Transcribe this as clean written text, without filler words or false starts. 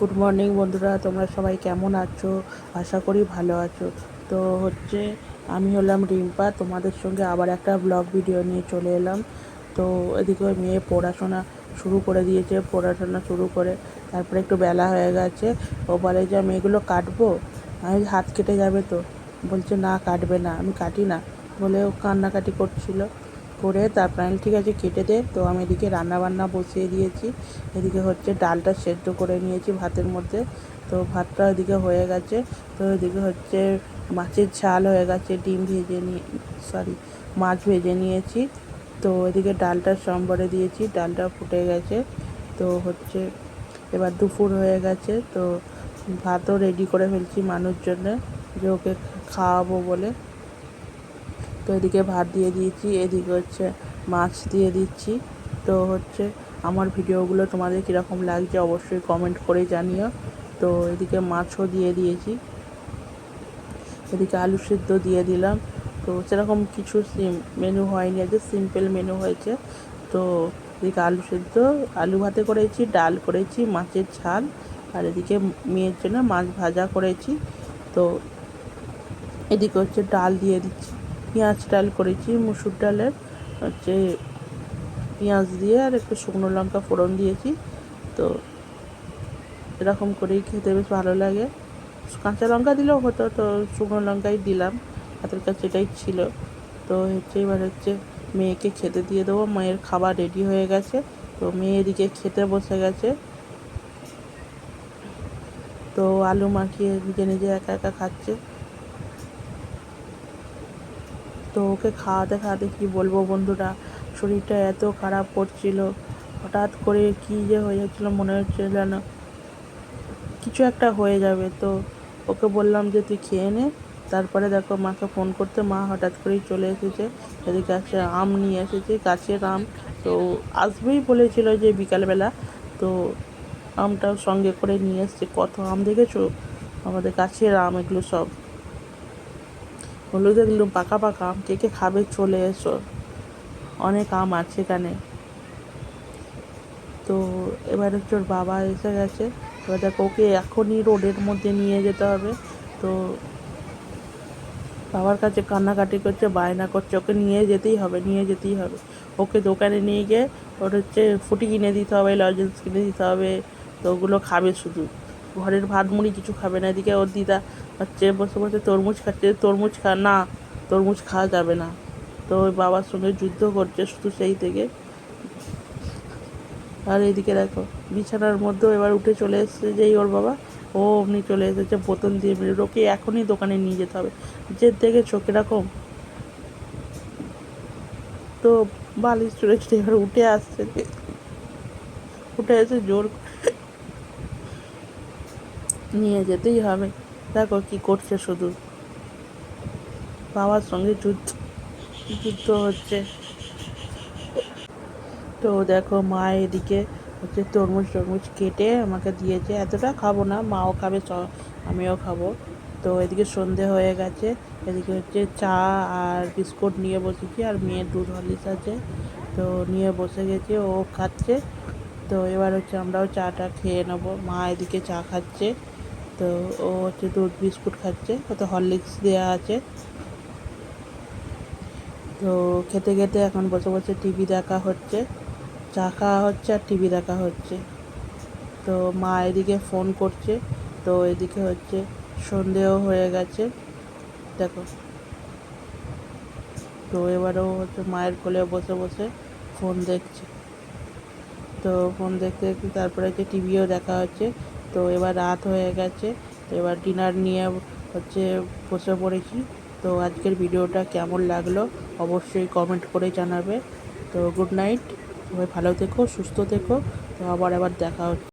Good morning বন্ধুরা, তোমরা সবাই কেমন আছো? আশা করি ভালো আছো। তো আমি হলাম রিম্পা, তোমাদের সঙ্গে আবার একটা ব্লগ ভিডিও নিয়ে চলে এলাম। তো এদিকে মেয়ে পড়াশোনা শুরু করে দিয়েছে, পড়াশোনা শুরু করে তারপরে একটু বেলা হয়ে গেছে। ও বলে যে আমি এগুলো কাটবো, আমি হাত কেটে যাবে তো। বলছে না কাটবে না, আমি কাটি না বলে ও কান্নাকাটি করছিল। করে তারপরে আমি ঠিক আছে কেটে দে। তো আমি এদিকে রান্নাবান্না বসিয়ে দিয়েছি। এদিকে ডালটা সেদ্ধ করে নিয়েছি ভাতের মধ্যে। তো ভাতটা এদিকে হয়ে গেছে। তো এদিকে মাছের ঝাল হয়ে গেছে, ডিম ভেজে নিয়ে মাছ ভেজে নিয়েছি। তো এদিকে ডালটা সম্বরে দিয়েছি, ডালটা ফুটে গেছে। তো এবার দুপুর হয়ে গেছে। তো ভাতও রেডি করে ফেলছি মানুষের জন্যে, যে ওকে খাওয়াবো বলে। তো এদিকে ভাত দিয়ে দিয়েছি, এদিকে মাছ দিয়ে দিচ্ছি। তো আমার ভিডিওগুলো তোমাদের কীরকম লাগছে অবশ্যই কমেন্ট করে জানিও। তো এদিকে মাছও দিয়ে দিয়েছি, এদিকে আলু সিদ্ধ দিয়ে দিলাম। তো সেরকম কিছু মেনু হয়নি, আজকে সিম্পল মেনু হয়েছে। তো এদিকে আলু সিদ্ধ, আলু ভাতে করেছি, ডাল করেছি, মাছের ঝাল, আর এদিকে মেয়ের জন্য মাছ ভাজা করেছি। তো এদিকে ডাল দিয়ে দিচ্ছি, পেঁয়াজ ডাল করেছি, মুসুর ডালের হচ্ছে পেঁয়াজ দিয়ে আর একটু শুকনো লঙ্কা ফোড়ন দিয়েছি। তো এরকম করেই খেতে বেশ ভালো লাগে। কাঁচা লঙ্কা দিলেও হতো, তো শুকনো লঙ্কাই দিলাম, হাতের কাছে এটাই ছিল। তো এবার মেয়েকে খেতে দিয়ে দেবো। মায়ের খাবার রেডি হয়ে গেছে। তো মেয়ে এদিকে খেতে বসে গেছে। তো আলু মাখিয়ে নিজে নিজে একা একা খাচ্ছে। তো ওকে খাওয়াতে খাওয়াতে কী বলবো বন্ধুরা, শরীরটা এত খারাপ করছিল, হঠাৎ করে কী যে হয়ে যাচ্ছিলো, মনে হচ্ছিল যেন কিছু একটা হয়ে যাবে। তো ওকে বললাম যে তুই খেয়ে নে। তারপরে দেখো মাকে ফোন করতে, মা হঠাৎ করেই চলে এসেছে। এদিকে আম নিয়ে এসেছে, গাছের আম। তো আসবেই বলেছিল যে বিকালবেলা। তো আমটাও সঙ্গে করে নিয়ে এসছে। কত আম দেখেছো, আমাদের গাছের আম এগুলো সব। হলুদ একদম পাকা পাকা আম, কে কে খাবে চলে এসো, অনেক আম আছে এখানে। তো এবার ওর বাবা এসে গেছে। এবার দেখো ওকে এখনই রোডের মধ্যে নিয়ে যেতে হবে। তো বাবার কাছে কান্নাকাটি করছে, বায়না করছে, ওকে নিয়ে যেতেই হবে, নিয়ে যেতেই হবে। ওকে দোকানে নিয়ে গিয়ে ওর ফুটি কিনে দিতে হবে, লজেন্স কিনে দিতে হবে। তো ওগুলো খাবে শুধু, ঘরের ভাত মুড়ি কিছু খাবে না। এদিকে ওর দিদা বসে বসে তরমুজ খাচ্ছে, তরমুজ না, তরমুজ খাওয়া যাবে না। তো ওই বাবার সঙ্গে যুদ্ধ করছে শুধু সেই থেকে। আর এইদিকে দেখো বিছানার মধ্যেও এবার উঠে চলে এসেছে, যেই ওর বাবা ও অমনি চলে এসেছে বোতল দিয়ে মেরে। ওকে এখনই দোকানে নিয়ে যেতে হবে, যে দেখেছো কিরকম। তো বালিশ চড়ে চড়ে এবার উঠে আসছে, উঠে এসে জোর নিয়ে যেতেই হবে। দেখো কি করছে, শুধু বাবার সঙ্গে যুদ্ধ যুদ্ধ হচ্ছে। তো দেখো মা এদিকে তরমুজ টরমুজ কেটে আমাকে দিয়েছে। এতটা খাবো না, মাও খাবে, আমিও খাবো। তো এদিকে সন্ধে হয়ে গেছে। এদিকে চা আর বিস্কুট নিয়ে বসেছি, আর মেয়ের দুধ হরলিক্স আছে, তো নিয়ে বসে গেছে, ও খাচ্ছে। তো এবার আমরাও চাটা খেয়ে নেবো। মা এদিকে চা খাচ্ছে, তো ও দুধ বিস্কুট খাচ্ছে, ওতে হরলিক্স দেওয়া আছে। তো খেতে খেতে এখন বসে বসে টিভি দেখা হচ্ছে, চা খাওয়া হচ্ছে আর টিভি দেখা হচ্ছে। তো মা এদিকে ফোন করছে। তো এদিকে সন্ধেও হয়ে গেছে দেখো। তো এবারও মায়ের কোলে বসে বসে ফোন দেখছে। তো ফোন দেখতে দেখতে তারপরে টিভিও দেখা হচ্ছে। তো এবার রাত হয়ে গেছে, তো এবার ডিনার নিয়ে বসে পড়েছি। তো আজকের ভিডিওটা কেমন লাগলো অবশ্যই কমেন্ট করে জানাবে। তো গুড নাইট, সবাই ভালো থেকো, সুস্থ থেকো। তো আবার দেখা হচ্ছে।